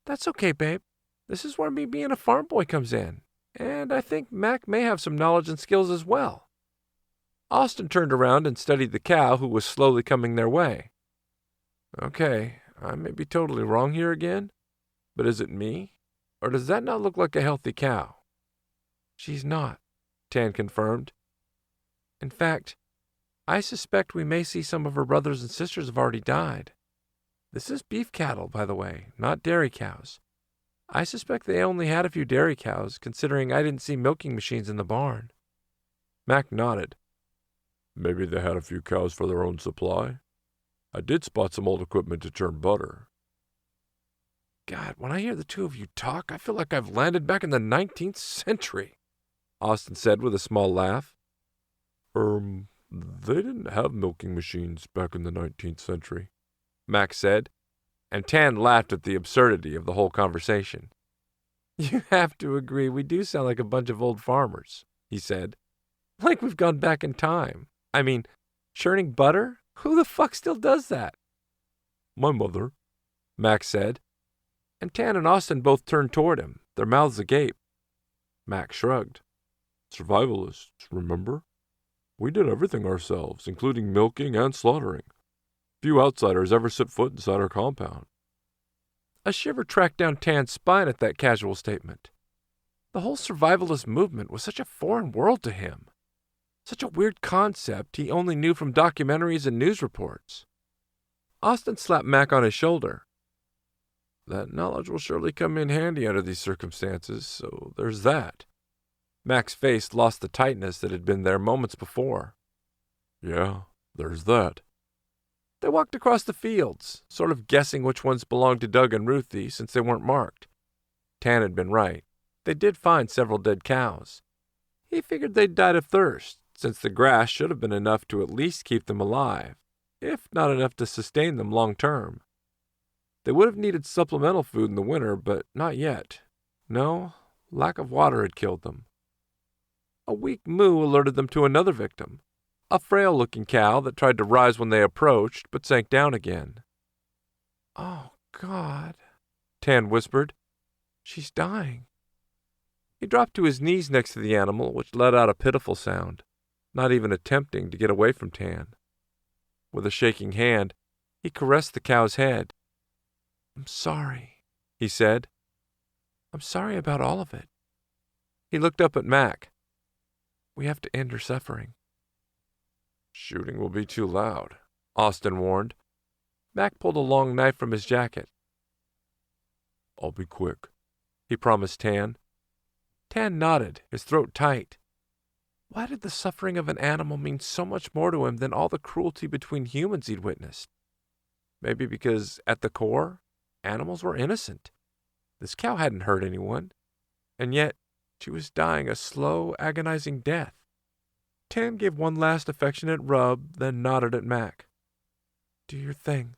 That's okay, babe. This is where me being a farm boy comes in, and I think Mack may have some knowledge and skills as well. Austin turned around and studied the cow who was slowly coming their way. Okay, I may be totally wrong here again, but is it me? Or does that not look like a healthy cow? She's not, Tan confirmed. In fact, I suspect we may see some of her brothers and sisters have already died. This is beef cattle, by the way, not dairy cows. I suspect they only had a few dairy cows, considering I didn't see milking machines in the barn. Mack nodded. Maybe they had a few cows for their own supply. I did spot some old equipment to churn butter. God, when I hear the two of you talk, I feel like I've landed back in the 19th century, Austin said with a small laugh. They didn't have milking machines back in the 19th century, Mack said, and Tan laughed at the absurdity of the whole conversation. You have to agree we do sound like a bunch of old farmers, he said. Like we've gone back in time. I mean, churning butter? Who the fuck still does that? My mother, Mack said, and Tan and Austin both turned toward him, their mouths agape. Mack shrugged. Survivalists, remember? We did everything ourselves, including milking and slaughtering. Few outsiders ever set foot inside our compound. A shiver tracked down Tan's spine at that casual statement. The whole survivalist movement was such a foreign world to him. Such a weird concept he only knew from documentaries and news reports. Austin slapped Mack on his shoulder. That knowledge will surely come in handy under these circumstances, so there's that. Mack's face lost the tightness that had been there moments before. Yeah, there's that. They walked across the fields, sort of guessing which ones belonged to Doug and Ruthie since they weren't marked. Tan had been right. They did find several dead cows. He figured they'd died of thirst, since the grass should have been enough to at least keep them alive, if not enough to sustain them long term. They would have needed supplemental food in the winter, but not yet. No, lack of water had killed them. A weak moo alerted them to another victim, a frail-looking cow that tried to rise when they approached, but sank down again. Oh, God, Tan whispered. She's dying. He dropped to his knees next to the animal, which let out a pitiful sound, not even attempting to get away from Tan. With a shaking hand, he caressed the cow's head. I'm sorry, he said. I'm sorry about all of it. He looked up at Mack. We have to end her suffering. Shooting will be too loud, Austin warned. Mack pulled a long knife from his jacket. I'll be quick, he promised Tan. Tan nodded, his throat tight. Why did the suffering of an animal mean so much more to him than all the cruelty between humans he'd witnessed? Maybe because, at the core, animals were innocent. This cow hadn't hurt anyone, and yet she was dying a slow, agonizing death. Tan gave one last affectionate rub, then nodded at Mack. Do your thing.